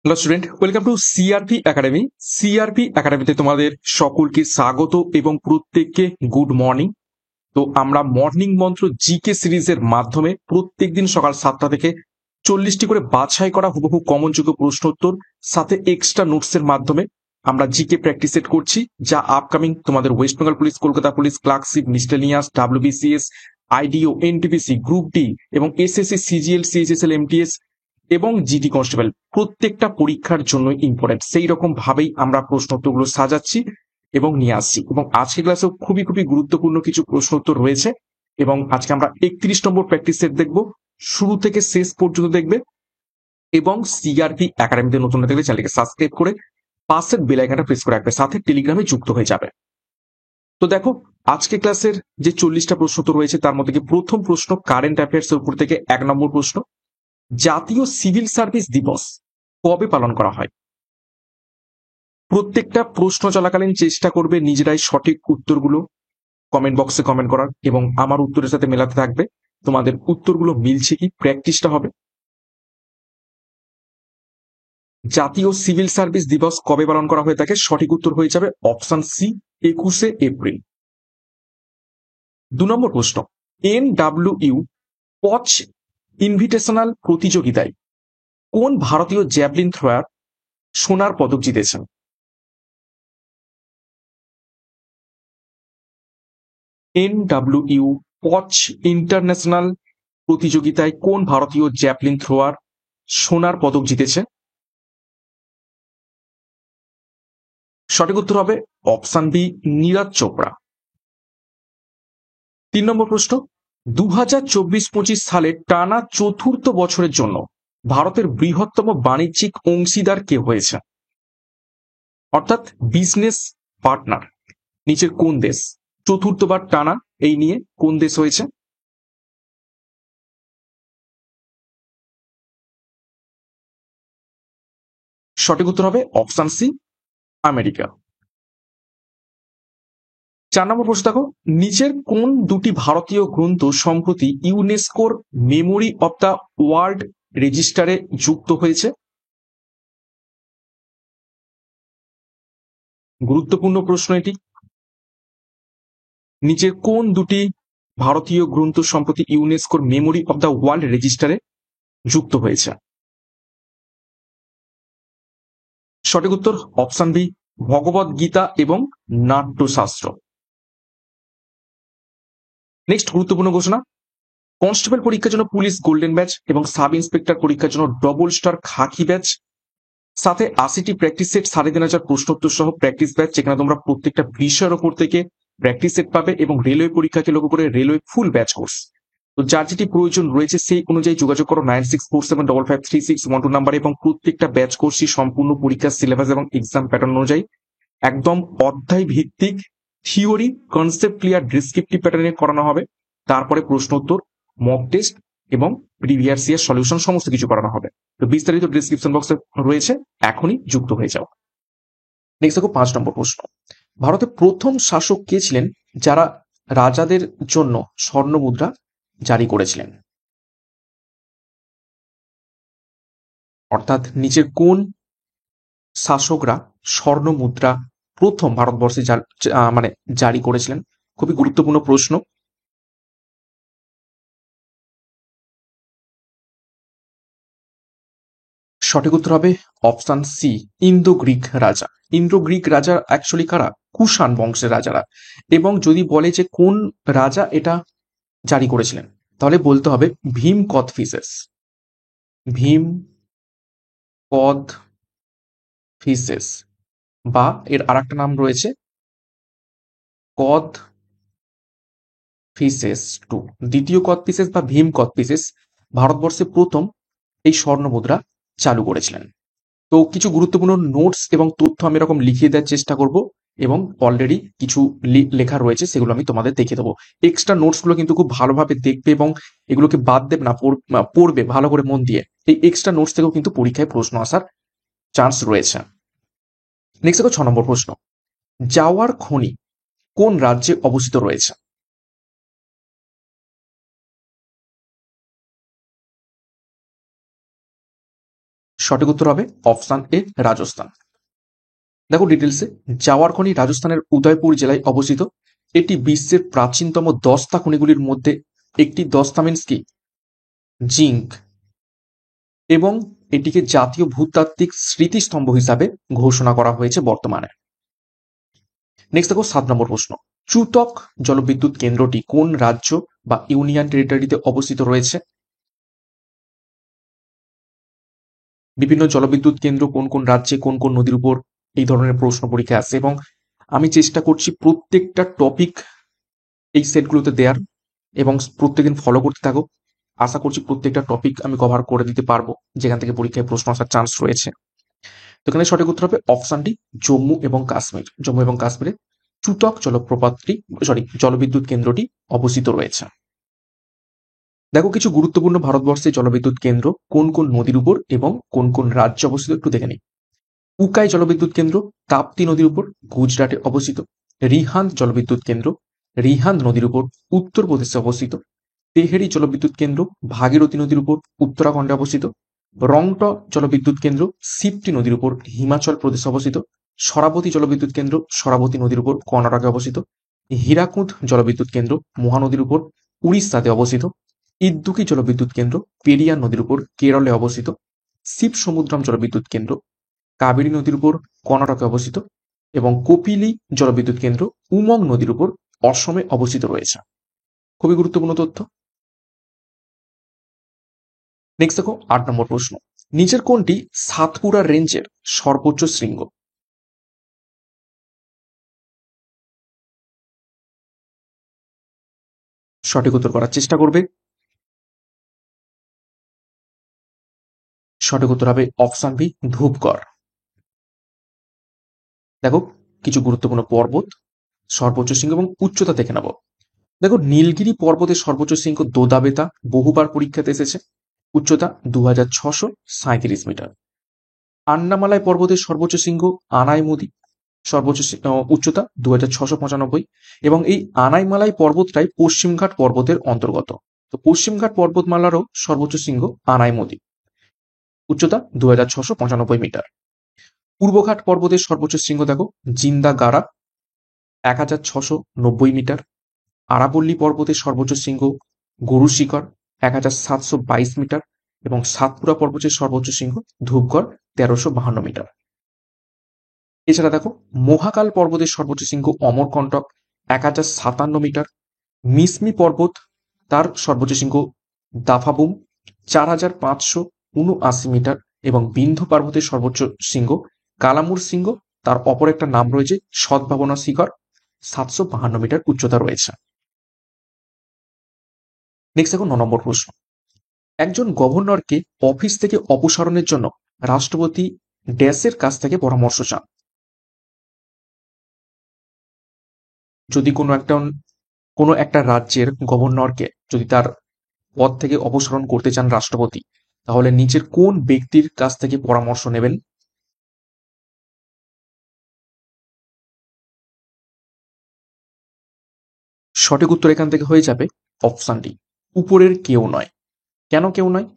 Hello student, welcome to CRP academy. CRP একাডেমিতে তোমাদের সকলকে স্বাগত এবং প্রত্যেককে গুড মর্নিং। তো আমরা মর্নিং মন্ত্র জিকে সিরিজের মাধ্যমে প্রত্যেকদিন সকাল 7টা থেকে 40টি করে বাছাই করা হুবহু কমনযোগ্য প্রশ্নোত্তর সাথে এক্সট্রা নোটসের মাধ্যমে আমরা জিকে প্র্যাকটিস সেট করছি, যা আপকামিং তোমাদের West Bengal police, Kolkata police, clerkship, miscellaneous, WBCS, IDO, NTPC, group D এবং এসএসসি, সিজিএল, সিএইচএসএল, এমটিএস এবং জিডি কনস্টেবল প্রত্যেকটা পরীক্ষার জন্য ইম্পর্টেন্ট। সেই রকম ভাবেই আমরা প্রশ্নোত্তরগুলো সাজাচ্ছি এবং নিয়ে আসছি। এবং আজকের ক্লাসেও খুবই খুবই গুরুত্বপূর্ণ কিছু প্রশ্নোত্তর রয়েছে এবং আজকে আমরা 31 নম্বর প্র্যাকটিস সেট দেখবো। শুরু থেকে শেষ পর্যন্ত দেখবে এবং সিআরপি একাডেমিতে নতুন হয়ে থাকলে চ্যানেলকে সাবস্ক্রাইব করে পাশের বেল আইকনটা প্রেস করে রাখবে, সাথে টেলিগ্রামে যুক্ত হয়ে যাবে। তো দেখো, আজকে ক্লাসের যে 40টা প্রশ্নোত্তর রয়েছে তার মধ্যে প্রথম প্রশ্ন কারেন্ট অ্যাফেয়ার্স এর উপর থেকে 1 নম্বর প্রশ্ন, জাতীয় সিভিল সার্ভিস দিবস কবে পালন করা হয়? প্রত্যেকটা প্রশ্ন চলাকালীন চেষ্টা করবে নিজেরাই সঠিক উত্তরগুলো কমেন্ট বক্সে কমেন্ট করার এবং আমার উত্তরের সাথে মেলাতে থাকবে। তোমাদের উত্তরগুলো মিলছে কি, প্র্যাকটিসটা হবে। জাতীয় সিভিল সার্ভিস দিবস কবে পালন করা হয়ে থাকে? সঠিক উত্তর হয়ে যাবে অপশন সি, 21শে এপ্রিল। 2 নম্বর প্রশ্ন, NWU পচ ইনভিটেশনাল প্রতিযোগিতায় কোন ভারতীয় জ্যাভলিন থ্রোয়ার সোনার পদক জিতেছেন? NWU পচ ইন্টারন্যাশনাল প্রতিযোগিতায় কোন ভারতীয় জ্যাভলিন থ্রোয়ার সোনার পদক জিতেছে? সঠিক উত্তর হবে অপশন বি, নীরজ চোপড়া। 3 নম্বর প্রশ্ন, 2024-25 সালে টানা চতুর্থ বছরের জন্য ভারতের বৃহত্তম বাণিজ্যিক অংশীদার কে হয়েছে? অর্থাৎ বিজনেস পার্টনার নিচের কোন দেশ চতুর্থবার টানা এই নিয়ে কোন দেশ হয়েছে? সঠিক উত্তর হবে অপশন সি, আমেরিকা। 4 নম্বর প্রশ্ন দেখো, নিচের কোন দুটি ভারতীয় গ্রন্থ সম্প্রতি ইউনেস্কোর মেমোরি অব দ্য ওয়ার্ল্ড রেজিস্টারে যুক্ত হয়েছে? গুরুত্বপূর্ণ প্রশ্ন এটি। নিচের কোন দুটি ভারতীয় গ্রন্থ সম্প্রতি ইউনেস্কোর মেমোরি অব দ্য ওয়ার্ল্ড রেজিস্টারে যুক্ত হয়েছে? সঠিক উত্তর অপশন বি, ভগবদ গীতা এবং নাট্যশাস্ত্র। নেক্সট গুরুত্বপূর্ণ ঘোষণা, কনস্টেবল পরীক্ষার জন্য পুলিশ গোল্ডেন ব্যাচ এবং সাব ইন্সপেক্টর পরীক্ষার জন্য ডবল স্টার খাকি ব্যাচ, সাথে 80টি প্র্যাকটিস সেট, 3,500 প্রশ্নোত্তর সহ প্র্যাকটিস ব্যাচ, যেখানে তোমরা প্রত্যেকটা বিষয়ের ওপর থেকে প্র্যাকটিস সেট পাবে এবং রেলওয়ে পরীক্ষাকে লক্ষ্য করে রেলওয়ে ফুল ব্যাচ কোর্স। তো যার যেটি প্রয়োজন রয়েছে সেই অনুযায়ী যোগাযোগ করো 9647553612 নাম্বারে এবং প্রত্যেকটা ব্যাচ কোর্সই সম্পূর্ণ পরীক্ষার সিলেবাস এবং এক্সাম প্যাটার্ন অনুযায়ী একদম অধ্যায় ভিত্তিক থিওরি, কনসেপ্ট ক্লিয়ার, ডেসক্রিপটিভ প্যাটার্নে করানো হবে। তারপরে প্রশ্নোত্তর, মক টেস্ট এবং প্রিভিয়াস ইয়ার সলিউশন সমস্ত কিছু করানো হবে। তো বিস্তারিত ডেসক্রিপশন বক্সে রয়েছে, এখনই যুক্ত হয়ে যাও। নেক্সট দেখো 5 নম্বর প্রশ্ন, ভারতের প্রথম শাসক কে ছিলেন যারা রাজাদের জন্য স্বর্ণ মুদ্রা জারি করেছিলেন? অর্থাৎ নিচের কোন শাসকরা স্বর্ণ মুদ্রা প্রথম ভারতবর্ষে জারি করেছিলেন? খুবই গুরুত্বপূর্ণ প্রশ্ন। সঠিক উত্তর হবে অপশন সি, ইন্দো গ্রিক রাজা। ইন্দো গ্রিক রাজা অ্যাকচুয়ালি কারা? কুষাণ বংশের রাজারা। এবং যদি বলে যে কোন রাজা এটা জারি করেছিলেন, তাহলে বলতে হবে ভীম কোদফিসেস। ভীম কোদফিসেস, বা এর আরেকটা নাম রয়েছে কোদফিসেস টু। দ্বিতীয় কোদফিসেস বা ভীম কোদফিসেস ভারতবর্ষে প্রথম এই স্বর্ণ মুদ্রা চালু করেছিলেন। তো কিছু গুরুত্বপূর্ণ নোটস এবং তথ্য আমি এরকম লিখিয়ে দেওয়ার চেষ্টা করব এবং অলরেডি কিছু লেখা রয়েছে সেগুলো আমি তোমাদের দেখিয়ে দেবো। এক্সট্রা নোটসগুলো কিন্তু খুব ভালোভাবে দেখবে এবং এগুলোকে বাদ দেবে না, পড়বে ভালো করে মন দিয়ে। এই এক্সট্রা নোটস থেকেও কিন্তু পরীক্ষায় প্রশ্ন আসার চান্স রয়েছে। নেক্সট দেখো 6 নম্বর প্রশ্ন, জাওয়ার খনি কোন রাজ্যে অবস্থিত রয়েছে? সঠিক উত্তর হবে অপশন এ রাজস্থান। দেখো ডিটেলসে, জাওয়ারখনি রাজস্থানের উদয়পুর জেলায় অবস্থিত। এটি বিশ্বের প্রাচীনতম দস্তা খনিগুলির মধ্যে একটি। দস্তা মিন্স কি? জিঙ্ক। এবং এটিকে জাতীয় ভূতাত্ত্বিক স্মৃতিস্তম্ভ হিসাবে ঘোষণা করা হয়েছে বর্তমানে। নেক্সট দেখো 7 নম্বর প্রশ্ন। চুতক জলবিদ্যুৎ কেন্দ্রটি কোন রাজ্য বা ইউনিয়ন টেরিটরিতে অবস্থিত রয়েছে? বিভিন্ন জলবিদ্যুৎ কেন্দ্র কোন কোন রাজ্যে কোন কোন নদীর উপর, এই ধরনের প্রশ্ন পরীক্ষা আসে এবং আমি চেষ্টা করছি প্রত্যেকটা টপিক এই সেটগুলোতে দেওয়ার এবং প্রত্যেকদিন ফলো করতে থাকো। আশা করছি প্রত্যেকটা টপিক আমি কভার করে দিতে পারবো যেখান থেকে পরীক্ষায় প্রশ্ন আসার চান্স রয়েছে। তো এখানে সঠিক উত্তর হবে অপশনটি জম্মু এবং কাশ্মীর। জম্মু এবং কাশ্মীরে চুতক জলপ্রপাতটি জলবিদ্যুৎ কেন্দ্রটি অবস্থিত রয়েছে। দেখো কিছু গুরুত্বপূর্ণ ভারতবর্ষের জলবিদ্যুৎ কেন্দ্র কোন কোন নদীর উপর এবং কোন কোন রাজ্যে অবস্থিত একটু দেখে নিই। উকাই জলবিদ্যুৎ কেন্দ্র তাপ্তি নদীর উপর গুজরাটে অবস্থিত। রিহান্দ জলবিদ্যুৎ কেন্দ্র রিহান্দ নদীর উপর উত্তরপ্রদেশে অবস্থিত। তেহেরি জলবিদ্যুৎ কেন্দ্র ভাগীরথী নদীর উপর উত্তরাখণ্ডে অবস্থিত। রংট জলবিদ্যুৎ কেন্দ্র সিপ্তি নদীর উপর হিমাচল প্রদেশে অবস্থিত। শরাবতী জলবিদ্যুৎ কেন্দ্র শরাবতী নদীর উপর কর্ণাটকে অবস্থিত। হীরাকুদ জলবিদ্যুৎ কেন্দ্র মহানদীর উপর উড়িষ্যাতে অবস্থিত। ইদ্দুকি জলবিদ্যুৎ কেন্দ্র পেরিয়ার নদীর উপর কেরলে অবস্থিত। শিব সমুদ্রম জলবিদ্যুৎ কেন্দ্র কাবেরী নদীর উপর কর্ণাটকে অবস্থিত। এবং কপিলী জলবিদ্যুৎ কেন্দ্র উমং নদীর উপর অসমে অবস্থিত রয়েছে। খুবই গুরুত্বপূর্ণ তথ্য। নেক্সট দেখো 8 নম্বর প্রশ্ন। নিচের কোনটি সাতপুরা রেঞ্জের সর্বোচ্চ শৃঙ্গ? সঠিক উত্তর করার চেষ্টা করবে। সঠিক উত্তর হবে অপশন বি ধূপগড়। দেখো কিছু গুরুত্বপূর্ণ পর্বত, সর্বোচ্চ শৃঙ্গ এবং উচ্চতা দেখে নেব। দেখো নীলগিরি পর্বতের সর্বোচ্চ শৃঙ্গ দোদাবেতা, বহুবার পরীক্ষাতে এসেছে। উচ্চতা 2637 মিটার। আন্নামালাই পর্বতের সর্বোচ্চ শৃঙ্গ আনাইমুদি, সর্বোচ্চ উচ্চতা 2695। এবং এই আনাইমালাই পর্বতটাই পশ্চিমঘাট পর্বতের অন্তর্গত। তো পশ্চিমঘাট পর্বতমালারও সর্বোচ্চ শৃঙ্গ আনাইমুদি, উচ্চতা 2695 মিটার। পূর্বঘাট পর্বতের সর্বোচ্চ শৃঙ্গ দেখো জিন্দাগারা, 1690 মিটার। আরাবল্লী পর্বতের সর্বোচ্চ শৃঙ্গ গরু শিখর, 1722 মিটার। এবং সাতপুরা পর্বতের সর্বোচ্চ শৃঙ্গ ধূপগড়, 1352 মিটার। এছাড়া দেখো মহাকাল পর্বতের সর্বোচ্চ শৃঙ্গ অমরকণ্টক, 1057 মিটার। মিসমি পর্বত তার সর্বোচ্চ শৃঙ্গ দাফাবুম, 4579 মিটার। এবং বিন্ধ্য পর্বতের সর্বোচ্চ শৃঙ্গ কালামুর শৃঙ্গ, তার অপর একটা নাম রয়েছে সদ্ভাবনা শিখর, 752 মিটার উচ্চতা রয়েছে। নেক্সট দেখো 9 নম্বর প্রশ্ন। একজন গভর্নরকে অফিস থেকে অপসারণের জন্য রাষ্ট্রপতি ড্যাশের কাছ থেকে পরামর্শ চান। যদি কোনো একটা রাজ্যের গভর্নরকে যদি তার পদ থেকে অপসারণ করতে চান রাষ্ট্রপতি, তাহলে নিচের কোন ব্যক্তির কাছ থেকে পরামর্শ নেবেন? সঠিক উত্তর এখান থেকে হয়ে যাবে অপশন ডি উপরের কেউ নয়। কেন কেউ নয়?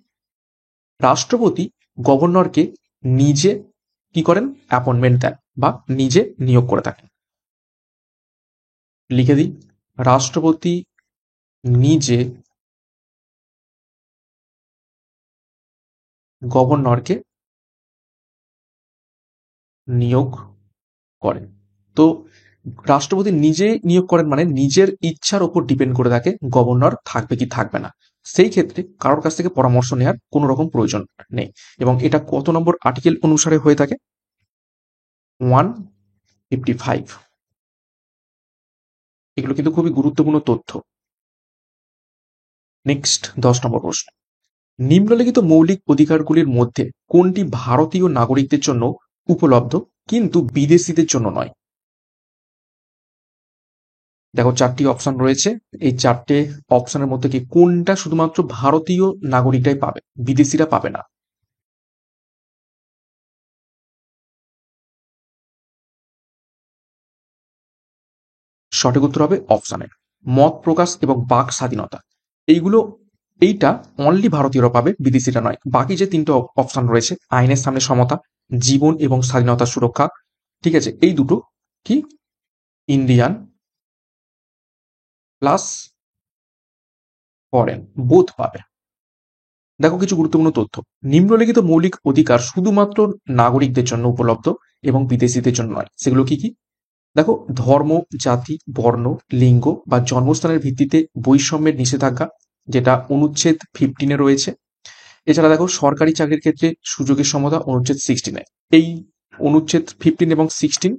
রাষ্ট্রপতি গভর্নরকে নিজে কি করেন? অ্যাপয়েন্টমেন্ট দেন বা নিজে নিয়োগ করে থাকেন। লিখে দিই, রাষ্ট্রপতি নিজে গভর্নরকে নিয়োগ করেন। তো রাষ্ট্রপতি নিজে নিয়োগ করেন মানে নিজের ইচ্ছার উপর ডিপেন্ড করে থাকে গভর্নর থাকবে কি থাকবে না। সেই ক্ষেত্রে কারোর কাছ থেকে পরামর্শ নেওয়ার কোনো রকম প্রয়োজন নেই। এবং এটা কত নম্বর আর্টিকেল অনুসারে হয়ে থাকে? 155। এগুলো কিন্তু খুবই গুরুত্বপূর্ণ তথ্য। নেক্সট 10 নম্বর প্রশ্ন। নিম্নলিখিত মৌলিক অধিকারগুলির মধ্যে কোনটি ভারতীয় নাগরিকদের জন্য উপলব্ধ কিন্তু বিদেশিদের জন্য নয়? দেখো 4টি অপশন রয়েছে। এই 4টে অপশনের মধ্যে কি কোনটা শুধুমাত্র ভারতীয় নাগরিকরাই পাবে, বিদেশিরা পাবে না? সঠিক উত্তর হবে অপশনে মত প্রকাশ এবং বাক স্বাধীনতা। এইগুলো এইটা অনলি ভারতীয়রা পাবে, বিদেশিরা নয়। বাকি যে তিনটে অপশন রয়েছে, আইনের সামনে সমতা, জীবন এবং স্বাধীনতার সুরক্ষা, ঠিক আছে, এই দুটো কি ইন্ডিয়ান প্লাস ফরেন বোথ পাবে। দেখো কিছু গুরুত্বপূর্ণ তথ্য। নিম্নলিখিত মৌলিক অধিকার শুধুমাত্র নাগরিকদের জন্য উপলব্ধ এবং বিদেশিদের জন্য নয়। সেগুলো কি কি? দেখো, ধর্ম, জাতি, বর্ণ, লিঙ্গ বা জন্মস্থানের ভিত্তিতে বৈষম্যের নিষেধাজ্ঞা, যেটা অনুচ্ছেদ 15-এ রয়েছে। এছাড়া দেখো, সরকারি চাকরির ক্ষেত্রে সুযোগের সমতা, অনুচ্ছেদ 16-এ। এই অনুচ্ছেদ 15 এবং 16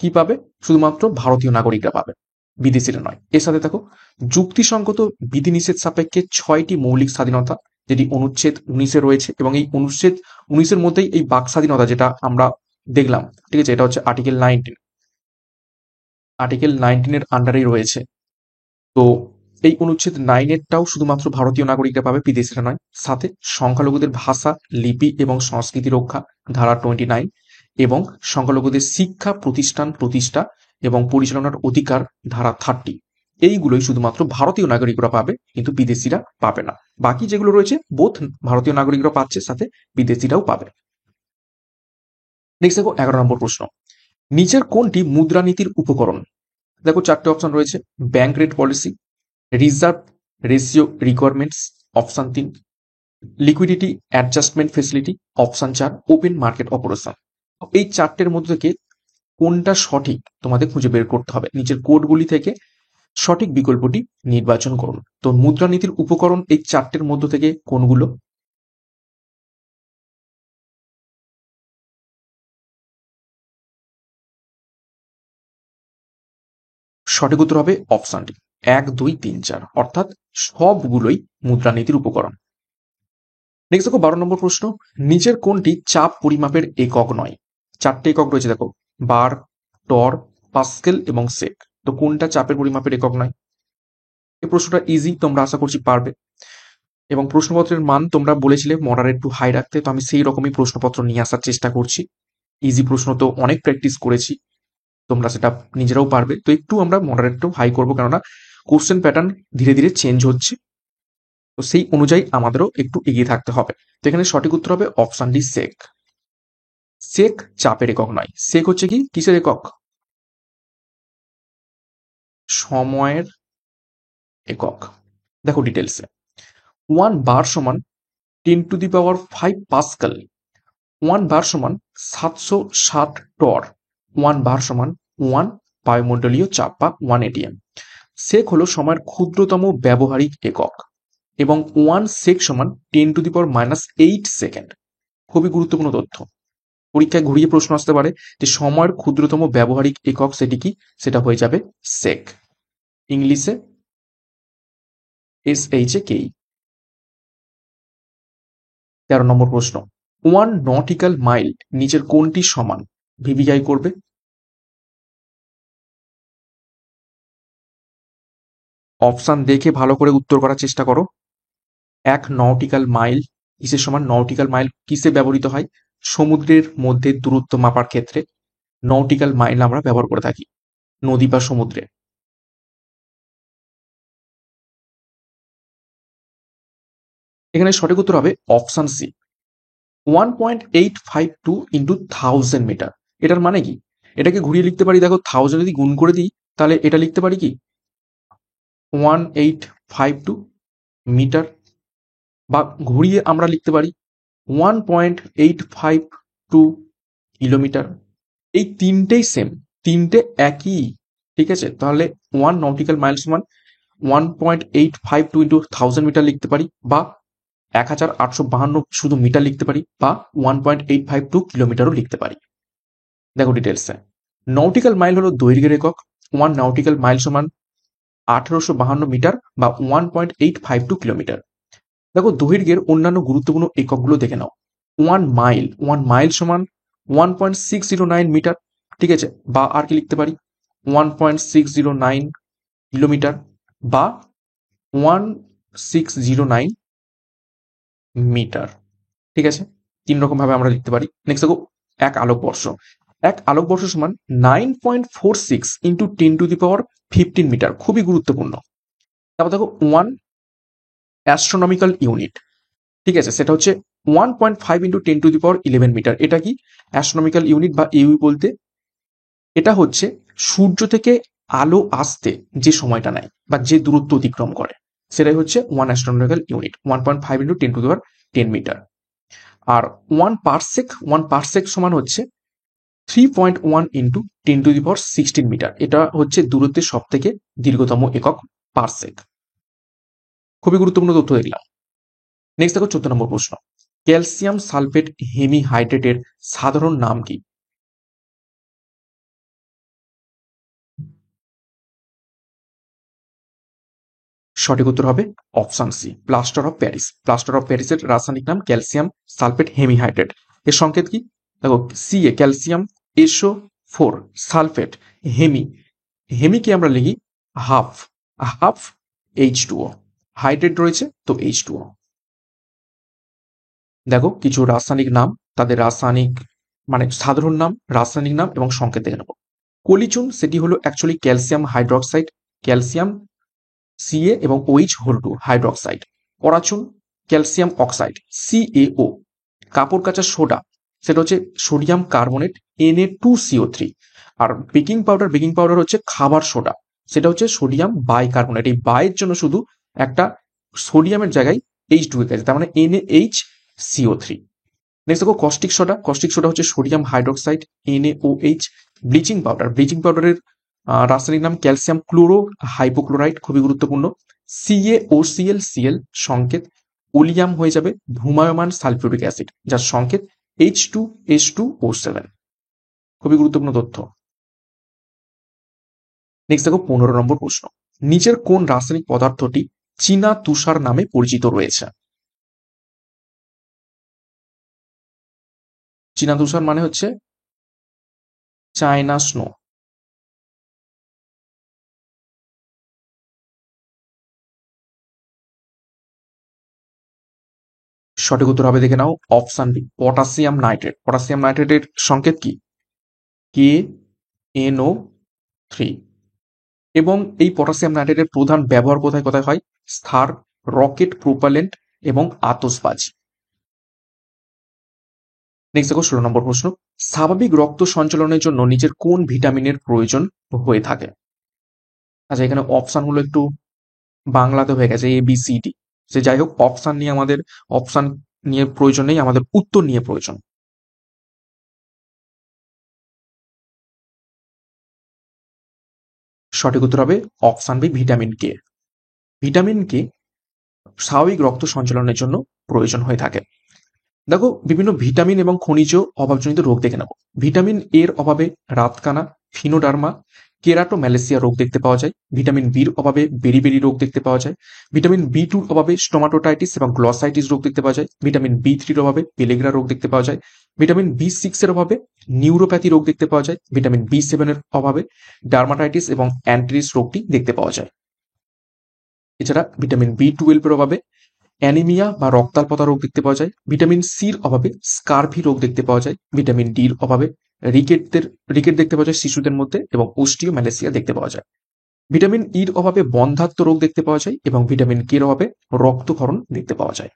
কি পাবে? শুধুমাত্র ভারতীয় নাগরিকরা পাবে, বিদেশিরা নয়। এর সাথে দেখো, যুক্তিসঙ্গত বিধিনিষেধ সাপেক্ষে 6টি মৌলিক স্বাধীনতা, যেটি অনুচ্ছেদ 19-এ রয়েছে, এবং এই অনুচ্ছেদ 19-এর মধ্যেই এই বাক স্বাধীনতা যেটা আমরা দেখলাম, ঠিক আছে, এটা হচ্ছে আর্টিকেল 19। আর্টিকেল 19-এর আন্ডারেই রয়েছে। তো এই অনুচ্ছেদ 9-এরটাও শুধুমাত্র ভারতীয় নাগরিকরা পাবে, বিদেশিরা নয়। সাথে সংখ্যালঘুদের ভাষা, লিপি এবং সংস্কৃতি রক্ষা, ধারা 29, এবং সংখ্যালঘুদের শিক্ষা প্রতিষ্ঠান প্রতিষ্ঠা এবং পরিচালনার অধিকার, ধারা 30। এইগুলোই শুধুমাত্র ভারতীয় নাগরিকরা পাবে, কিন্তু বিদেশিরা পাবে না। বাকি যেগুলো রয়েছে বোথ ভারতীয় নাগরিকরা পাচ্ছে, সাথে বিদেশিরাও পাবে। নেক্সট দেখো 11 নম্বর প্রশ্ন। নিচের কোনটি মুদ্রানীতির উপকরণ? দেখো 4টে অপশন রয়েছে। Bank rate policy, reserve ratio requirements, option 3, liquidity adjustment facility, option 4, open market operation. এই 4টের মধ্যে থেকে কোনটা সঠিক তোমাদের খুঁজে বের করতে হবে। নিচের কোডগুলি থেকে সঠিক বিকল্পটি নির্বাচন করুন। তো মুদ্রানীতির উপকরণ এই 4টের মধ্যে থেকে কোনগুলো? সঠিক উত্তর হবে অপশনটি 1, 2, 3, 4, অর্থাৎ সবগুলোই মুদ্রানীতির উপকরণ। নেক্সট দেখো 12 নম্বর প্রশ্ন। নিচের কোনটি চাপ পরিমাপের একক নয়? 4টে একক রয়েছে দেখো, বার, টর, পাস্কেল এবং সেক। তো কোনটা চাপের পরিমাপের একক নয়? এই প্রশ্নটা ইজি, তোমরা আশা করছি পারবে। এবং প্রশ্নপত্রের মান তোমরা বলেছিলে মডারেট টু হাই রাখতে, তো আমি সেই রকমই প্রশ্নপত্র নিয়ে আসার চেষ্টা করছি। ইজি প্রশ্ন তো অনেক প্র্যাকটিস করেছি, তোমরা সেটা নিজেরাও পারবে। তো একটু আমরা মডারেট টু হাই করবো, কেননা কোশ্চেন প্যাটার্ন ধীরে ধীরে চেঞ্জ হচ্ছে, তো সেই অনুযায়ী আমাদেরও একটু এগিয়ে থাকতে হবে। তো এখানে সঠিক উত্তর হবে অপশন ডি, সেক। সেক চাপের একক নয়। সেক হচ্ছে কি, কিসের একক? সময়ের একক। দেখো ডিটেলসে, 1 বার সমান 10⁵ পাস্কাল, 1 বার সমান 760 টর, 1 বার সমান 1 বায়ুমণ্ডলীয় চাপ বা 1 ATM। সেক হলো সময়ের ক্ষুদ্রতম ব্যবহারিক একক, এবং 1 সেক সমান 10⁻⁸ সেকেন্ড। খুবই গুরুত্বপূর্ণ তথ্য, পরীক্ষায় ঘুরিয়ে প্রশ্ন আসতে পারে যে সময়ের ক্ষুদ্রতম ব্যবহারিক একক সেটি কি? সেটা হয়ে যাবে সেক, ইংলিশে SHAKE। 13 নম্বর প্রশ্ন। 1 নটিক্যাল মাইল নিচের কোনটি সমান? ভিভিআই করবে। অপশন দেখে ভালো করে উত্তর করার চেষ্টা করো। 1 নটিক্যাল মাইল কিসের সমান? নটিক্যাল মাইল কিসে ব্যবহৃত হয়? সমুদ্রের মধ্যে দূরত্ব মাপার ক্ষেত্রে নটিক্যাল মাইল আমরা ব্যবহার করে থাকি, নদী বা সমুদ্রে। এখানে সঠিক উত্তর হবে অপশন সি, 1.852 ইন্টু 1000 মিটার। এটার মানে কি? এটাকে ঘুরিয়ে লিখতে পারি, দেখো 1000 যদি গুণ করে দিই তাহলে এটা লিখতে পারি কি 1852 মিটার, বা ঘুরিয়ে আমরা লিখতে পারি 1.852 কিলোমিটার। এই তিনটেই সেম, তিনটে একই, ঠিক আছে। তাহলে 1 নটিক্যাল মাইল সমান 1.852 ইন্টু 1000 মিটার লিখতে পারি, বা 1852 শুধু মিটার লিখতে পারি, বা 1.852 কিলোমিটারও লিখতে পারি। দেখো ডিটেলসে, নটিক্যাল মাইল হলো দৈর্ঘ্যের একক। 1 নটিক্যাল মাইল সমান 1852 মিটার বা 1.852 কিলোমিটার। দেখো দৈর্ঘ্যের অন্যান্য গুরুত্বপূর্ণ এককগুলো দেখে নাও। 1 মাইল সমান 1.609 মিটার, ঠিক আছে, বা আর কি লিখতে পারি 1.609 কিলোমিটার, বা 1609 মিটার, ঠিক আছে। 3 রকম ভাবে আমরা লিখতে পারি। নেক্সট দেখো 1 আলোকবর্ষ। 1 আলোকবর্ষ সমান 9.46 ইন্টু 10⁻15 মিটার, খুবই গুরুত্বপূর্ণ। তারপর দেখো অ্যাস্ট্রোনমিক্যাল ইউনিট, ঠিক আছে, সেটা হচ্ছে 1.5 ইন্টু 10⁻11 মিটার। এটা কি অ্যাস্ট্রোনমিক্যাল ইউনিট বা ইউ বলতে? এটা হচ্ছে সূর্য থেকে আলো আসতে যে সময়টা নেয় বা যে দূরত্ব অতিক্রম করে, সেটাই হচ্ছে 1 অ্যাস্ট্রোনমিক্যাল ইউনিট, 1.5 ইন্টু 10⁻10 মিটার। আর 1 পারসেক সমান হচ্ছে 3.1 ইন্টু 10⁻16 মিটার। এটা হচ্ছে দূরত্বের সব থেকে দীর্ঘতম একক, পারসেক। খুবই গুরুত্বপূর্ণ তথ্য দেখলাম। নেক্সট দেখো 14 নম্বর প্রশ্ন, ক্যালসিয়াম সালফেট হেমিহাইড্রেটের সাধারণ নাম কি? সঠিক উত্তর হবে option C, plaster of Paris. Plaster of প্যারিসের রাসায়নিক নাম ক্যালসিয়াম সালফেট হেমিহাইড্রেট। এর সংকেত কি? দেখো, C a calcium, SO 4, sulphate, hemi, হেমিকে আমরা লিখি হাফ, হাফ H2O, হাইড্রেট রয়েছে তো H2O। দেখো কিছু রাসায়নিক নাম, তাদের রাসায়নিক মানে সাধারণ নাম, রাসায়নিক নাম এবং সংকেত দেখে নেব। কলিচুন, সেটি হলো actually calcium hydroxide, calcium Ca এবং OH হোল 2 হাইড্রক্সাইড। পরাচুন, ক্যালসিয়াম অক্সাইড, CaO। কাপড় কাচা সোডা, সেটা হচ্ছে সোডিয়াম কার্বনেট, Na2CO3। আর বেকিং পাউডার হচ্ছে খাবার সোডা, সেটা হচ্ছে সোডিয়াম বাইকার্বনেট। এই বাইয়ের জন্য শুধু একটা সোডিয়ামের জায়গায় H2 গেছে, তার মানে NaHCO3। নেক্সট দেখো কস্টিক সোডা, কস্টিক সোডা হচ্ছে সোডিয়াম হাইড্রক্সাইড, NaOH। ব্লিচিং পাউডারের রাসায়নিক নাম ক্যালসিয়াম ক্লোরো হাইপোক্লোরাইড, খুবই গুরুত্বপূর্ণ। CaOCl সংকেত ওলিয়াম হয়ে যাবে ধূমায়মান সালফিউরিক অ্যাসিড, যার সংকেত H2H2O7। খুবই গুরুত্বপূর্ণ তথ্য। নেক্সট দেখো 15 নম্বর প্রশ্ন, নিচের কোন রাসায়নিক পদার্থটি চীনা তুষার নামে পরিচিত রয়েছে? চীনা তুষার মানে হচ্ছে চায়না স্নো। সঠিক উত্তর হবে, দেখে নাও, option B, potassium nitrate. Potassium নাইট্রেটের সংকেত কি? KNO3। এবং এই পটাশিয়াম নাইট্রেটের প্রধান ব্যবহার কোথায় কোথায় হয়? স্থির, রকেট প্রোপালেন্ট এবং আতশবাজি। নেক্সট দেখো 16 নম্বর প্রশ্ন, স্বাভাবিক রক্ত সঞ্চালনের জন্য নিচের কোন ভিটামিনের প্রয়োজন হয়ে থাকে? আচ্ছা, এখানে অপশন হলো একটু বাংলাতে হয়ে গেছে ABCD, সে যাই হোক, অপশন নিয়ে প্রয়োজন নেই, আমাদের উত্তর নিয়ে প্রয়োজন। সঠিক উত্তর হবে option B, vitamin K. Vitamin K স্বাভাবিক রক্ত সঞ্চালনের জন্য প্রয়োজন হয়ে থাকে। দেখো বিভিন্ন ভিটামিন এবং খনিজ অভাবজনিত রোগ দেখে নেব। ভিটামিন এর অভাবে রাতকানা, ফিনোডার্মা, কেরাটোম্যালেসিয়া রোগ দেখতে পাওয়া যায়। ভিটামিন বির অভাবে বেরিবেরি রোগ দেখতে পাওয়া যায়। ভিটামিন বি2 অভাবে স্টোমাটোটাইটিস এবং গ্লসাইটিস রোগ দেখতে পাওয়া যায়। ভিটামিন বি3 অভাবে পেলেগ্রা রোগ দেখতে পাওয়া যায়। ভিটামিন বি6 এর অভাবে নিউরোপ্যাথি রোগ দেখতে পাওয়া যায়। ভিটামিন বি7 এর অভাবে ডার্মাটাইটিস এবং অ্যান্ট্রিস রোগটি দেখতে পাওয়া যায়। এছাড়া ভিটামিন বি12 এর অভাবে অ্যানিমিয়া বা রক্তাল্পতা রোগ দেখতে পাওয়া যায়। ভিটামিন সির অভাবে স্কারভি রোগ দেখতে পাওয়া যায়। ভিটামিন ডির অভাবে রিকেট দেখতে পাওয়া যায় শিশুদের মধ্যে এবং অস্টিওম্যালেসিয়া দেখতে পাওয়া যায়। ভিটামিন ইর অভাবে বন্ধ্যাত্ব রোগ দেখতে পাওয়া যায় এবং ভিটামিন কে এর অভাবে রক্তক্ষরণ দেখতে পাওয়া যায়।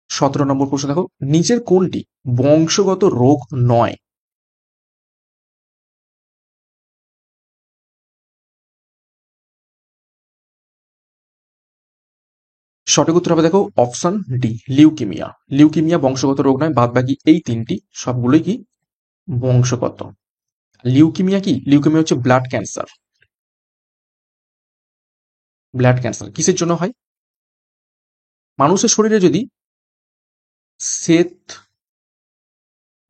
17 নম্বর প্রশ্ন দেখো, নিচের কোনটি বংশগত রোগ নয়? সঠিক উত্তর হবে, দেখো, অপশন ডি, লিউকিমিয়া। লিউকিমিয়া বংশগত রোগ নয়, বাদ বাকি এই তিনটি সবগুলোই কি বংশগত। লিউকিমিয়া কি? লিউকিমিয়া হচ্ছে ব্লাড ক্যান্সার। ব্লাড ক্যান্সার কিসের জন্য হয়? মানুষের শরীরে যদি শ্বেত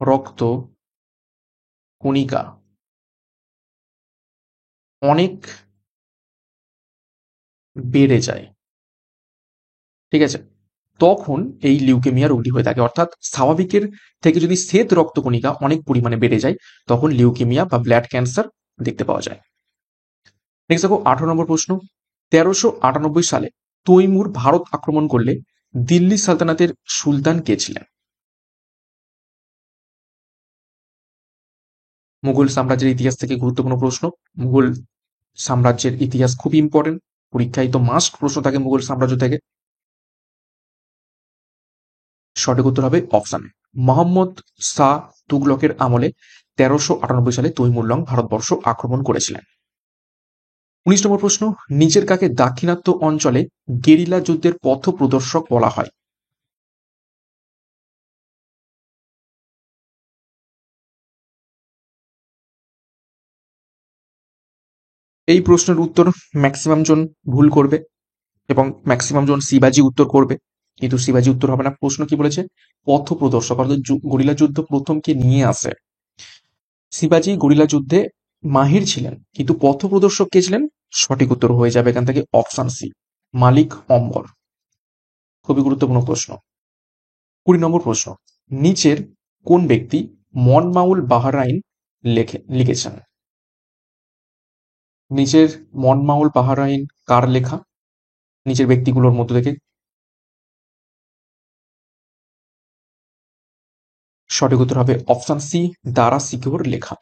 রক্ত কণিকা অনেক বেড়ে যায়, ঠিক আছে, তখন এই লিউকেমিয়া রোগটি হয়ে থাকে। অর্থাৎ স্বাভাবিকের থেকে যদি শ্বেত রক্তকণিকা অনেক পরিমাণে বেড়ে যায়, তখন লিউকেমিয়া বা ব্লাড ক্যান্সার দেখতে পাওয়া যায়। নেক্সট দেখো 18 নম্বর প্রশ্ন, 1398 সালে তৈমুর ভারত আক্রমণ করলে দিল্লি সালতানাতের সুলতান কে ছিলেন? মুঘল সাম্রাজ্যের ইতিহাস থেকে গুরুত্বপূর্ণ প্রশ্ন। মুঘল সাম্রাজ্যের ইতিহাস খুবই ইম্পর্টেন্ট। পরীক্ষায় তো মাস্ট প্রশ্ন থাকে মুঘল সাম্রাজ্য থেকে। সঠিক উত্তর হবে অপশানে মোহাম্মদ শাহ তুগলকের আমলে 1398 সালে তৈমুরলং ভারতবর্ষ আক্রমণ করেছিলেন। 19 নম্বর প্রশ্ন, নিচের কাকে দাক্ষিণাত্য অঞ্চলে গেরিলা যুদ্ধের পথপ্রদর্শক বলা হয়? এই প্রশ্নের উত্তর ম্যাক্সিমাম জন ভুল করবে এবং ম্যাক্সিমাম জন শিবাজি উত্তর করবে, কিন্তু শিবাজি উত্তর হবে না। প্রশ্ন কি বলেছে? পথপ্রদর্শক, অর্থাৎ গরিলা যুদ্ধ প্রথম কে নিয়ে আসে। শিবাজি গরিলা যুদ্ধে মাহির ছিলেন, কিন্তু পথপ্রদর্শক কে ছিলেন? সঠিক উত্তর হয়ে যাবে এখান থেকে অপশন সি, মালিক অম্বর। খুবই গুরুত্বপূর্ণ প্রশ্ন। 20 নম্বর প্রশ্ন, নিচের কোন ব্যক্তি মনমাউল বাহরাইন লিখেছেন? নিচের মনমাউল বাহরাইন কার লেখা? নিচের ব্যক্তিগুলোর মধ্য থেকে সঠিক উত্তর হবে অপশন সি, দারা সিকিউর লেখা।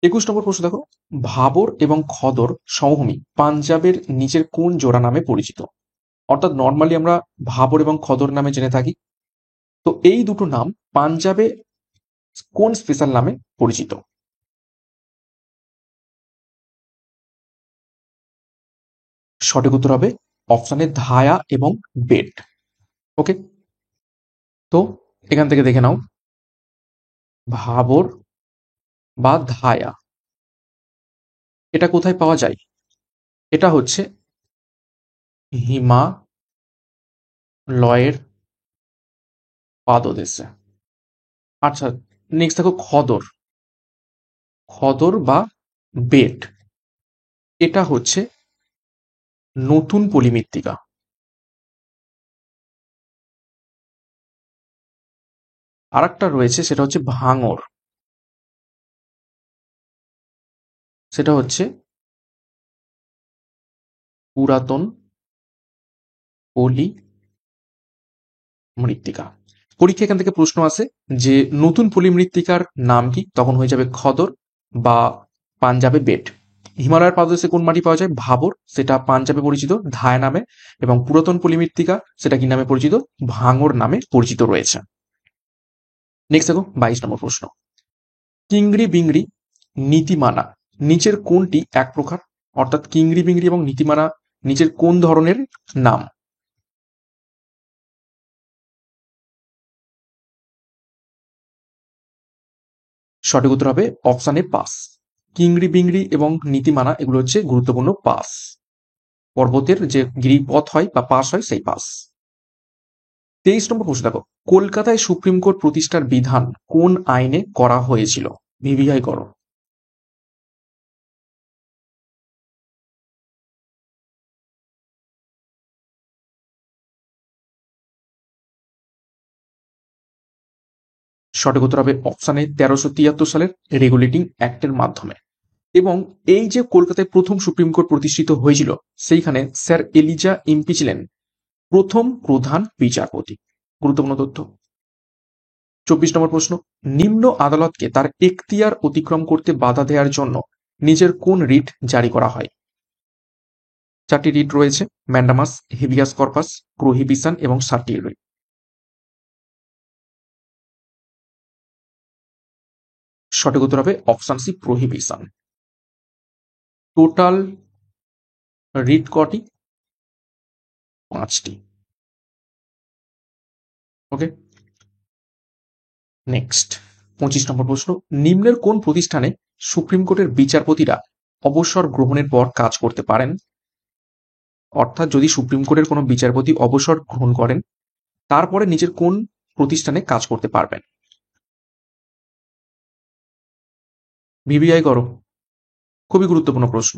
21 নম্বর প্রশ্ন দেখো, ভাবর এবং খদর সমভূমি পাঞ্জাবের নিচের কোন জোড়া নামে পরিচিত? অর্থাৎ নর্মালি আমরা ভাবর এবং খদর নামে জেনে থাকি, তো এই দুটো নাম পাঞ্জাবে কোন স্পেশাল নামে পরিচিত? সঠিক উত্তর হবে অপশানে ধায়া এবং বেট। ওকে, তো এখান থেকে দেখে নাও, ভাবর বা ধায়া এটা কোথায় পাওয়া যায়? এটা হচ্ছে হিমালয়ের পাদদেশে। আচ্ছা, নেক্সট দেখো খদর, খদর বা বেট এটা হচ্ছে নতুন পলি মৃত্তিকা। আর একটা রয়েছে সেটা হচ্ছে ভাঙর, সেটা হচ্ছে পুরাতন পলি মৃত্তিকা। পরীক্ষা এখান থেকে প্রশ্ন আসে যে নতুন পলি মৃত্তিকার নাম কি, তখন হয়ে যাবে খদর বা পাঞ্জাবে বেট। হিমালয়ের পাদদেশে কোন মাটি পাওয়া যায়? ভাবর, সেটা পাঞ্জাবে পরিচিত ধায় নামে, এবং পুরাতন পলি মৃত্তিকা সেটা কি নামে পরিচিত? ভাঙর নামে পরিচিত রয়েছে। নেক্সট দেখো 22 নম্বর প্রশ্ন, কিংড়ি বিংড়ি নীতিমানা নিচের কোনটি এক প্রকার? অর্থাৎ কিংড়ি বিংড়ি এবং নীতিমানা নিচের কোন ধরনের নাম? সঠিক উত্তর হবে অপশন এ পাস। কিংড়ি বিংড়ি এবং নীতিমানা এগুলো হচ্ছে গুরুত্বপূর্ণ পাস, পর্বতের যে গিরিপথ হয় বা পাস হয় সেই পাস। 23 নম্বর প্রশ্ন দেখো, কলকাতায় সুপ্রিম কোর্ট প্রতিষ্ঠার বিধান কোন আইনে করা হয়েছিল? ভিভিআই করো। সঠিক উত্তর হবে অপশানে 1373 সালের রেগুলেটিং অ্যাক্টের মাধ্যমে। এবং এই যে কলকাতায় প্রথম সুপ্রিম কোর্ট প্রতিষ্ঠিত হয়েছিল, সেইখানে স্যার এলিজা এমপি ছিলেন প্রথম প্রধান বিচারপতি। গুরুত্বপূর্ণ তথ্য। 24 নম্বর প্রশ্ন, নিম্ন আদালতকে তার এখতিয়ার অতিক্রম করতে বাধা দেওয়ার জন্য নিজের কোন রিট জারি করা হয়? চারটি রিট রয়েছে, ম্যান্ডামাস, হেভিয়াস কর্পাস, প্রোহিবিশন এবং সার্টিলরি। সঠিক উত্তর হবে option C, prohibition. Total writ কটি? 5টি। ওকে, নেক্সট 25 নম্বর প্রশ্ন, নিম্নের কোন প্রতিষ্ঠানে সুপ্রিম কোর্টের বিচারপতিরা অবসর গ্রহণের পর কাজ করতে পারেন? অর্থাৎ যদি সুপ্রিম কোর্টের কোনো বিচারপতি অবসর গ্রহণ করেন, তারপরে নিজের কোন প্রতিষ্ঠানে কাজ করতে পারবেন? ভিভিআই করো। খুবই গুরুত্বপূর্ণ প্রশ্ন,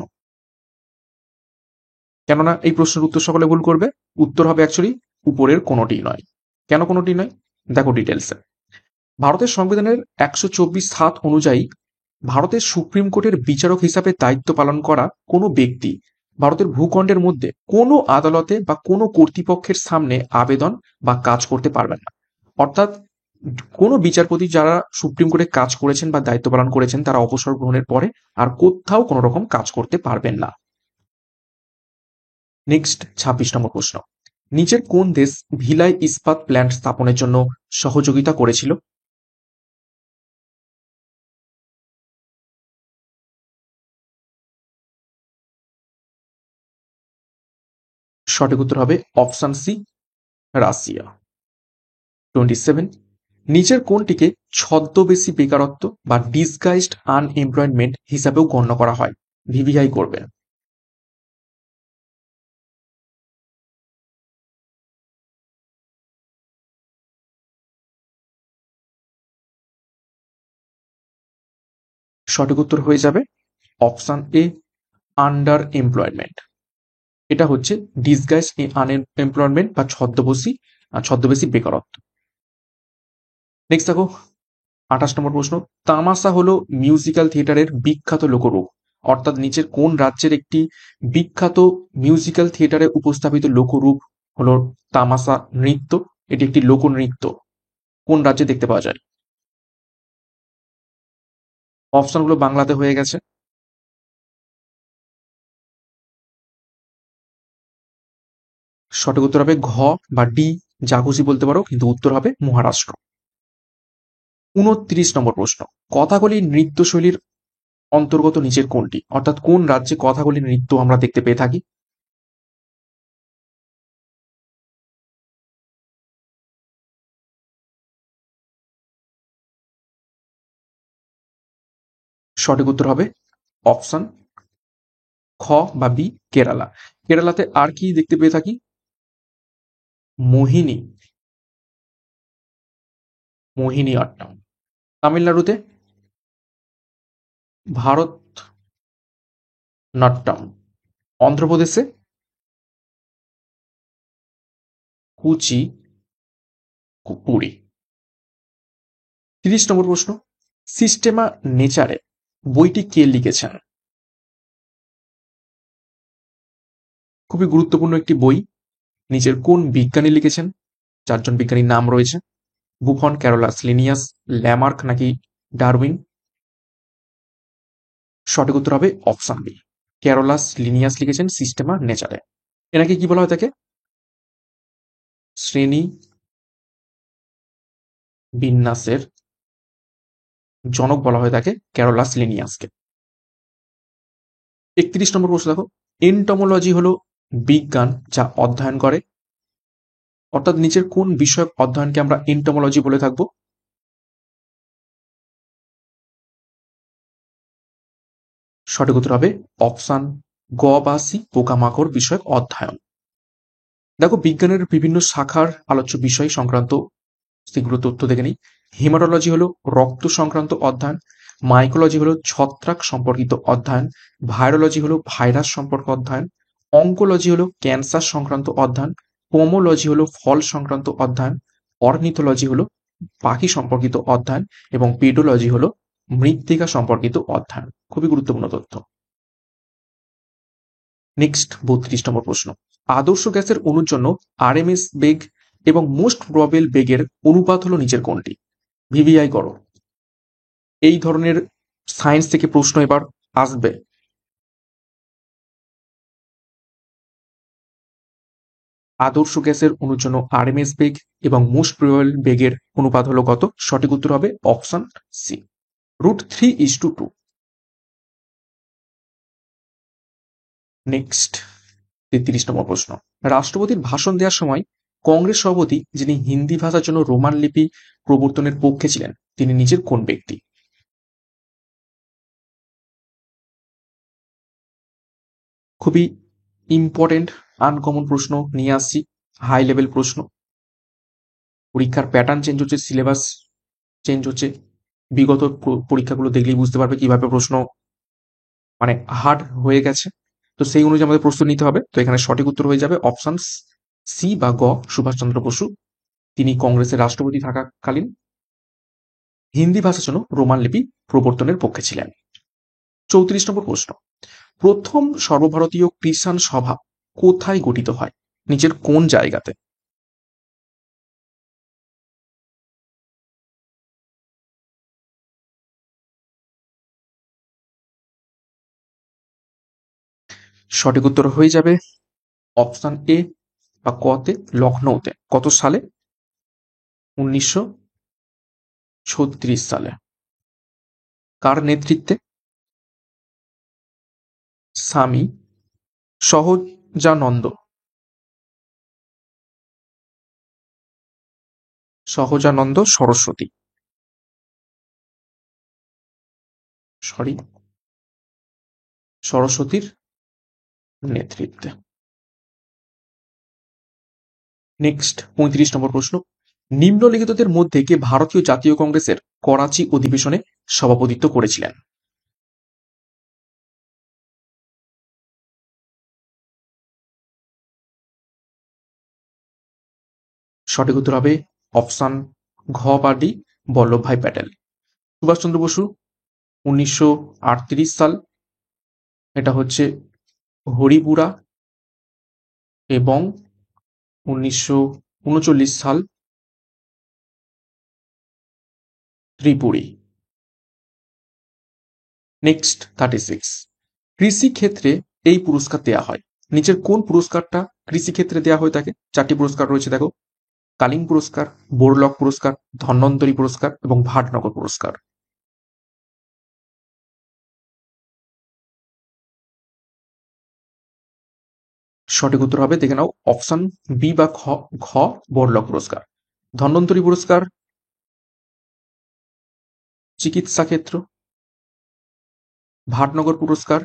কেননা এই প্রশ্নের উত্তর সকলে ভুল করবে। উত্তর হবে অ্যাকচুয়ালি উপরের কোনোটি নয়। কেন কোনোটি নয়? দেখো ডিটেলসে। ভারতের সংবিধানের 124(7) অনুযায়ী ভারতের সুপ্রিম কোর্টের বিচারক হিসাবে দায়িত্ব পালন করা কোনো ব্যক্তি ভারতের ভূখণ্ডের মধ্যে কোনো আদালতে বা কোনো কর্তৃপক্ষের সামনে আবেদন বা কাজ করতে পারবেন না। অর্থাৎ কোনো বিচারপতি যারা সুপ্রিম কোর্টে কাজ করেছেন বা দায়িত্ব পালন করেছেন, তারা অবসর গ্রহণের পরে আর কোথাও কোনো রকম কাজ করতে পারবেন না। নেক্সট ২৬ নম্বর প্রশ্ন, নিচের কোন দেশ ভিলাই ইস্পাত প্ল্যান্ট স্থাপনের জন্য সহযোগিতা করেছিল? সঠিক উত্তর হবে অপশন সি, রাশিয়া। 27, নিচের কোনটিকে ছদ্মবেশী বেকারত্ব বা ডিসগাইজড আনএমপ্লয়মেন্ট হিসাবেও গণ্য করা হয়? ভিভিআই করবেন। সঠিক উত্তর হয়ে যাবে অপশন এ, আন্ডার এমপ্লয়মেন্ট। এটা হচ্ছে ডিসগাইজ আনএমপ্লয়মেন্ট বা ছদ্মবেশী বেকারত্ব। নেক্সট দেখো ২৮ নম্বর প্রশ্ন, তামাশা হলো মিউজিক্যাল থিয়েটারের বিখ্যাত লোকরূপ, অর্থাৎ নিচের কোন রাজ্যের একটি বিখ্যাত মিউজিক্যাল থিয়েটারে উপস্থাপিত লোকরূপ হলো তামাশা নৃত্য? এটি একটি লোকনৃত্য। কোন রাজ্যে দেখতে পাওয়া যায়? অপশনগুলো বাংলাতে হয়ে গেছে। সঠিক উত্তর হবে ঘ বা ডি, যা খুশি বলতে পারো, কিন্তু উত্তর হবে মহারাষ্ট্র। ২৯ নম্বর প্রশ্ন, কথাকলি নৃত্যশৈলীর অন্তর্গত নিচের কোনটি, অর্থাৎ কোন রাজ্যে কথাকলি নৃত্য আমরা দেখতে পেয়ে থাকি? সঠিক উত্তর হবে অপশন খ বা বি, কেরালা। কেরালাতে আর কি দেখতে পেয়ে থাকি? মোহিনী, মোহিনী আট্টম। তামিলনাড়ুতে ভারত নাট্যম। অন্ধ্রপ্রদেশে কুচি পুরী। ৩০ নম্বর প্রশ্ন, সিস্টেমা নেচারে বইটি কে লিখেছেন? খুবই গুরুত্বপূর্ণ একটি বই। নিচের কোন বিজ্ঞানী লিখেছেন? ৪ জন বিজ্ঞানীর নাম রয়েছে। বুফন, ক্যারোলাস লিনিয়াস, ল্যামার্ক নাকি ডারউইন? সঠিক উত্তর হবে অপশন বি, ক্যারোলাস লিনিয়াস লিখেছেন সিস্টেমা নেচারে। এনাকে কি বলা হয় থাকে? শ্রেণী বিন্যাসের জনক বলা হয় তাকে, ক্যারোলাস লিনিয়াসকে। ৩১ নম্বর প্রশ্ন দেখো, এন্টমোলজি হলো বিজ্ঞান যা অধ্যয়ন করে, অর্থাৎ নিচের কোন বিষয়ক অধ্যয়নকে আমরা এন্টমোলজি বলে থাকবো? সঠিক উত্তর হবে অপশন গ বা সি, পোকামাকড় বিষয়ক অধ্যয়ন। দেখো বিজ্ঞানের বিভিন্ন শাখার আলোচ্য বিষয় সংক্রান্ত সেগুলো তথ্য দেখে নিই। হেমাটোলজি হলো রক্ত সংক্রান্ত অধ্যয়ন, মাইকোলজি হলো ছত্রাক সম্পর্কিত অধ্যয়ন, ভাইরোলজি হলো ভাইরাস সম্পর্ক অধ্যয়ন, অঙ্কোলজি হলো ক্যান্সার সংক্রান্ত অধ্যয়ন, পোমোলজি হলো ফল সংক্রান্ত অধ্যয়ন, অর্নিথোলজি হলো পাখি সম্পর্কিত অধ্যয়ন এবং পেডোলজি হলো মৃত্তিকা সম্পর্কিত অধ্যয়ন। খুবই গুরুত্বপূর্ণ তথ্য। নেক্সট ৩২ নম্বর প্রশ্ন, আদর্শ গ্যাসের অণুর জন্য আরএমএস বেগ এবং মোস্ট প্রবাবল বেগের অনুপাত হলো নিচের কোনটি? ভিভিআই করো। এই ধরনের সায়েন্স থেকে প্রশ্ন এবার আসবে। আদর্শ গ্যাসের অণুর জন্য আরএমএস বেগ এবং মোস্ট প্রবাবল বেগের অনুপাত হলো কত? সঠিক উত্তর হবে অপশন সি, √3:2। নেক্সট ৩৩ নম্বর প্রশ্ন, রাষ্ট্রপতির ভাষণ দেওয়ার সময় কংগ্রেস সভাপতি যিনি হিন্দি ভাষার জন্য রোমান লিপি প্রবর্তনের পক্ষে ছিলেন, তিনি নিজের কোন ব্যক্তি? খুবই ইম্পর্টেন্ট আনকমন প্রশ্ন নিয়ে আসছি, হাই লেভেল প্রশ্ন। পরীক্ষার প্যাটার্ন চেঞ্জ হচ্ছে, সিলেবাস চেঞ্জ হচ্ছে। বিগত পরীক্ষাগুলো দেখলেই বুঝতে পারবে কিভাবে প্রশ্ন মানে হার্ড হয়ে গেছে। তো সেই অনুযায়ী আমাদের প্রস্তুত নিতে হবে। তো এখানে সঠিক উত্তর হয়ে যাবে অপশন সি বা গ, সুভাষচন্দ্র বসু। তিনি কংগ্রেসের রাষ্ট্রপতি থাকাকালীন হিন্দি ভাষার জন্য রোমান লিপি প্রবর্তনের পক্ষে ছিলেন। ৩৪ নম্বর প্রশ্ন, প্রথম সর্বভারতীয় কৃষাণ সভা কোথায় গঠিত হয়? নিচের কোন জায়গাতে? সঠিক উত্তর হয়ে যাবে অপশন এ বা কতে লখনৌতে। কত সালে? 1936 সালে। কার নেতৃত্বে? স্বামী সহজানন্দ সরস্বতী, সরি, সরস্বতীর নেতৃত্বে। নেক্সট 35 নম্বর প্রশ্ন, নিম্নলিখিতদের মধ্যে কে ভারতীয় জাতীয় কংগ্রেসের করাচি অধিবেশনে সভাপতিত্ব করেছিলেন? সঠিক উত্তর হবে অপশন ঘ বা ডি, বল্লভভাই প্যাটেল। সুভাষচন্দ্র বসু 1938 সাল, এটা হচ্ছে হরিপুরা, এবং 1939 সাল ত্রিপুরী। নেক্সট 36, কৃষি ক্ষেত্রে এই পুরস্কার দেওয়া হয়, নিচের কোন পুরস্কারটা কৃষি ক্ষেত্রে দেওয়া হয়ে থাকে? চারটি পুরস্কার রয়েছে দেখো, কালিং পুরস্কার, বোরলক পুরস্কার, ধন্বন্তরী পুরস্কার এবং ভাটনগর পুরস্কার। সঠিক উত্তর হবে, দেখে নাও, অপশন বি বা খ, ঘ, বোরলক পুরস্কার। ধন্বন্তরী পুরস্কার চিকিৎসা ক্ষেত্র, ভাটনগর পুরস্কার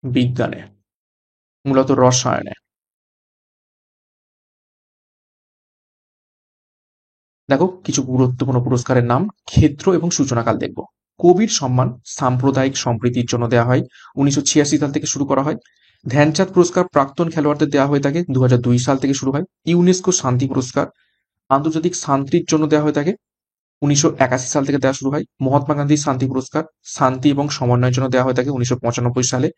বিজ্ঞানে, মূলত রসায়নে। দেখো কিছু গুরুত্বপূর্ণ পুরস্কারের নাম, ক্ষেত্র এবং সূচনাকাল দেখব। কবির সম্মান সাম্প্রদায়িক সম্প্রীতির জন্য দেওয়া হয়, 1986 সাল থেকে শুরু করা হয়। ধ্যানচাঁদ পুরস্কার প্রাক্তন খেলোয়াড়দের দেওয়া হয়ে থাকে, 2002 সাল থেকে শুরু হয়। ইউনেস্কো শান্তি পুরস্কার আন্তর্জাতিক শান্তির জন্য দেওয়া হয়ে থাকে, 1981 সাল থেকে দেওয়া শুরু হয়। মহাত্মা গান্ধী শান্তি পুরস্কার শান্তি এবং সমন্বয়ের জন্য দেওয়া হয়ে থাকে 1995 সালে।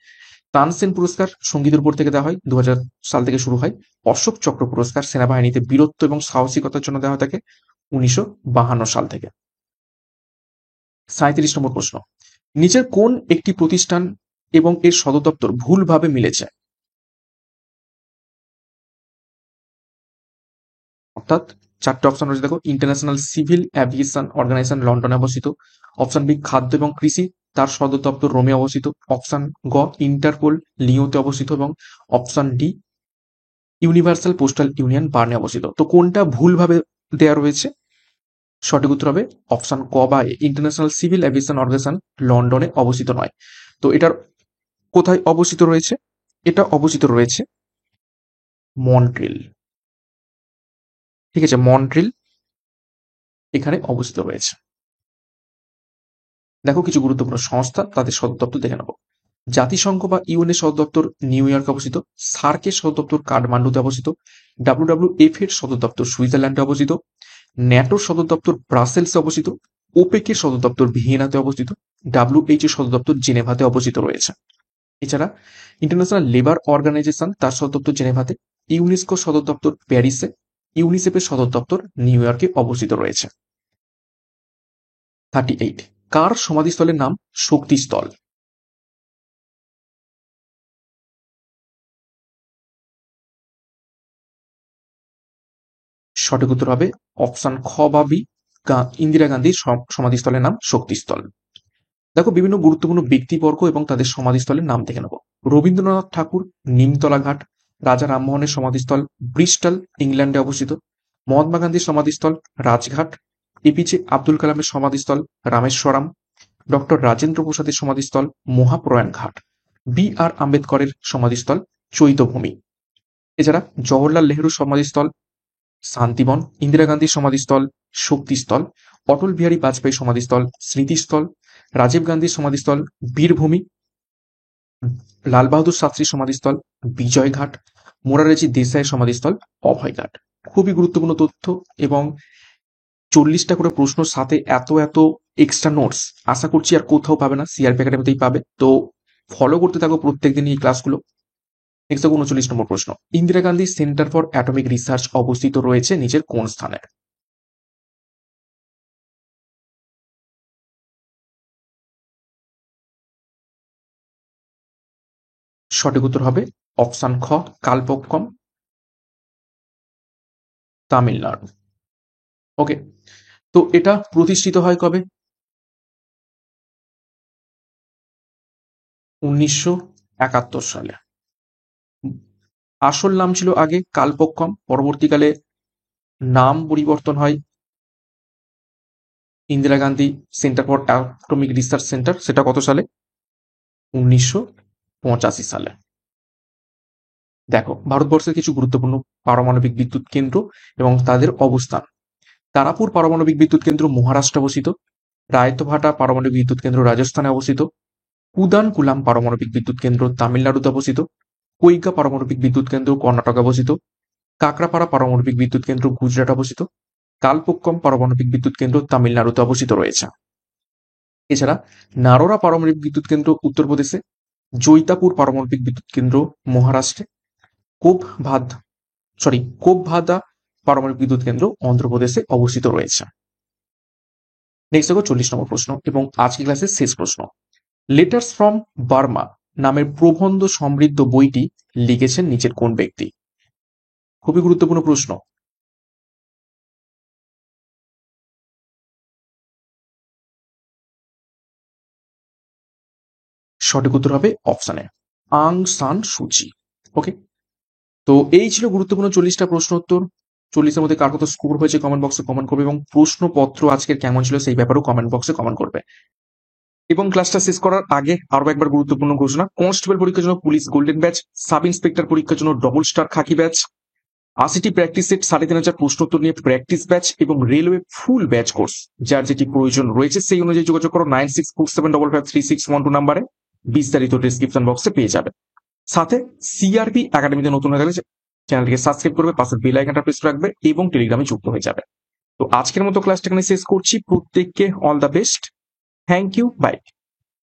তানসেন পুরস্কার সঙ্গীতের উপর থেকে দেওয়া হয়, 2000 সাল থেকে শুরু হয়। অশোক চক্র পুরস্কার সেনাবাহিনীতে বীরত্ব এবং সাহসিকতার জন্য দেওয়া হয়ে থাকে 1952 সাল থেকে। 37 নম্বর প্রশ্ন, নিচের কোন একটি প্রতিষ্ঠান এবং এর সদর দপ্তর ভুলভাবে মিলেছে? অর্থাৎ চারটে অপশন রয়েছে দেখো, ইন্টারন্যাশনাল সিভিল অ্যাভিয়েশন অর্গানাইজেশন লন্ডনে অবস্থিত। অপশন বি খাদ্য এবং কৃষি, তার সদর দপ্তর রোমে অবস্থিত। অপশন গ ইন্টারপোল লিওতে অবস্থিত, এবং option D universal postal union বার্নে অবস্থিত। তো কোনটা ভুলভাবে দেওয়া রয়েছে? সঠিক উত্তর হবে অপশন ক বা এ, ইন্টারন্যাশনাল সিভিল অ্যাভিয়েশন অর্গানাইজেশন লন্ডনে অবস্থিত নয়। তো এটার কোথায় অবস্থিত রয়েছে? এটা অবস্থিত রয়েছে মন্ট্রিল। ঠিক আছে, মন্ট্রিল এখানে অবস্থিত রয়েছে। দেখো কিছু গুরুত্বপূর্ণ সংস্থা, তাদের সদর দপ্তর দেখে নেব। জাতিসংঘ বা ইউএন এর সদর দপ্তর নিউ ইয়র্কে অবস্থিত। সার্কের সদর দপ্তর কাঠমান্ডুতে অবস্থিত। ডাব্লিউডাব্লিউএফ এর সদর দপ্তর সুইজারল্যান্ডে অবস্থিত। ন্যাটোর সদর দপ্তর ব্রাসেলসে অবস্থিত। ওপেক এর সদর দপ্তর ভিয়েনাতে অবস্থিত। ডাব্লিউএইচ এর সদর দপ্তর জেনেভাতে অবস্থিত রয়েছে। এছাড়া ইন্টারন্যাশনাল লেবার অর্গানাইজেশন তার সদর দপ্তর জেনেভাতে। ইউনেস্কো সদর দপ্তর প্যারিসে। ইউনিসেফের সদর দপ্তর নিউ ইয়র্কে অবস্থিত রয়েছে। 38, কার সমাধিস্থলের নাম শক্তিস্থল? সঠিক উত্তর হবে অপশন খ বা বি, ইন্দিরা গান্ধীর সমাধিস্থলের নাম শক্তিস্থল। দেখো বিভিন্ন গুরুত্বপূর্ণ ব্যক্তিবর্গ এবং তাদের সমাধিস্থলের নাম দেখে নেব। রবীন্দ্রনাথ ঠাকুর নিমতলা ঘাট। রাজা রামমোহনের সমাধিস্থল ব্রিস্টল ইংল্যান্ডে অবস্থিত। মহাত্মা গান্ধীর সমাধিস্থল রাজঘাট। এপিজে আব্দুল কালামের সমাধিস্থল রামেশ্বরম। ডক্টর রাজেন্দ্র প্রসাদের সমাধিস্থল মহাপ্রয়াণ ঘাট। বি আর আম্বেদকরের সমাধিস্থল চৈতভূমি। এছাড়া জওহরলাল নেহরুর সমাধিস্থল শান্তিবন। ইন্দিরা গান্ধীর সমাধিস্থল শক্তিস্থল। অটল বিহারী বাজপেয়ীর সমাধিস্থল স্মৃতিস্থল। রাজীব গান্ধীর সমাধিস্থল বীরভূমি। লাল বাহাদুর শাস্ত্রীর সমাধিস্থল বিজয়ঘাট। মোরারজি দেশাইয়ের সমাধিস্থল অভয়ঘাট। খুবই গুরুত্বপূর্ণ তথ্য, এবং 40টা করে প্রশ্নর সাথে এত এত এক্সট্রা নোটস আশা করছি আর কোথাও পাবে না, সিআরপি একাডেমিতেই পাবে। তো ফলো করতে থাকো প্রত্যেকদিন এই ক্লাসগুলো। নেক্সট 39 নম্বর প্রশ্ন, Indira Gandhi centre for atomic research অবস্থিত রয়েছে নিচের কোন স্থানে? সঠিক উত্তর হবে অপশন খ, কালপক্কম, তামিলনাড়ু। ওকে, তো এটা প্রতিষ্ঠিত হয় কবে? 1971 সালে। আসল নাম ছিল আগে কালপক্কম, পরবর্তীকালে নাম পরিবর্তন হয় Indira Gandhi centre for atomic research centre, সেটা কত সালে? 1985 সালে। দেখো, ভারতবর্ষের কিছু গুরুত্বপূর্ণ পারমাণবিক বিদ্যুৎ কেন্দ্র এবং তাদের অবস্থান। তারাপুর পারমাণবিক বিদ্যুৎ কেন্দ্র মহারাষ্ট্রে অবস্থিত, রায়তভাটা পারমাণবিক বিদ্যুৎ কেন্দ্র রাজস্থানে অবস্থিত, কুদানকুলাম পারমাণবিক বিদ্যুৎ কেন্দ্র তামিলনাড়ুতে অবস্থিত, কৈগা পারমাণবিক বিদ্যুৎ কেন্দ্র কর্ণাটকে অবস্থিত, কাকরাপাড়া পারমাণবিক বিদ্যুৎ কেন্দ্র গুজরাট অবস্থিত, কালপক্কম পারমাণবিক বিদ্যুৎ কেন্দ্র তামিলনাড়ুতে অবস্থিত রয়েছে। এছাড়া নারোরা পারমাণবিক বিদ্যুৎ কেন্দ্র উত্তরপ্রদেশে, জৈতাপুর পারমাণবিক বিদ্যুৎ কেন্দ্র মহারাষ্ট্রে, কোবভাদা পারমাণবিক বিদ্যুৎ কেন্দ্র অন্ধ্রপ্রদেশে অবস্থিত রয়েছে। নেক্সট দেখো 40 নম্বর প্রশ্ন এবং আজকের ক্লাসের শেষ প্রশ্ন। লেটার্স ফ্রম বার্মা নামের প্রবন্ধ সমৃদ্ধ বইটি লিখেছেন নিচের কোন ব্যক্তি? খুবই গুরুত্বপূর্ণ প্রশ্ন। সঠিক উত্তর হবে অপশনে আং সান সুচি। ওকে, তো এই ছিল গুরুত্বপূর্ণ 40টা প্রশ্ন উত্তর। 40-এর মধ্যে কার কত স্কোর হয়েছে কমেন্ট বক্সে কমেন্ট করবে এবং প্রশ্নপত্র আজকের কেমন ছিল সেই ব্যাপারেও কমেন্ট বক্সে কমেন্ট করবে। এবং ক্লাসটা শেষ করার আগে আরো একবার গুরুত্বপূর্ণ ঘোষণা, কনস্টেবল পরীক্ষার জন্য police golden batch, sub inspector পরীক্ষার জন্য ডবল স্টার খাকি ব্যাচ, 80টি প্র্যাকটিস সেট 3500 প্রশ্নোত্তর নিয়ে প্র্যাকটিস ব্যাচ এবং রেলওয়ে ফুল ব্যাচ কোর্স, যার যেটি প্রয়োজন রয়েছে সেই অনুযায়ী যোগাযোগ করো 9647553612 নাম্বারে, বিস্তারিত ডেসক্রিপশন বক্সে পেয়ে যাবে। সাথে সিআরপি একাডেমিতে নতুন হয়ে গেলে চ্যানেলটিকে সাবস্ক্রাইব করবে, পাশের বেল আইকনটা প্রেস রাখবে এবং টেলিগ্রামে যুক্ত হয়ে যাবে। তো আজকের মতো ক্লাসটা এখানে শেষ করছি। প্রত্যেককে all the best, thank you, by.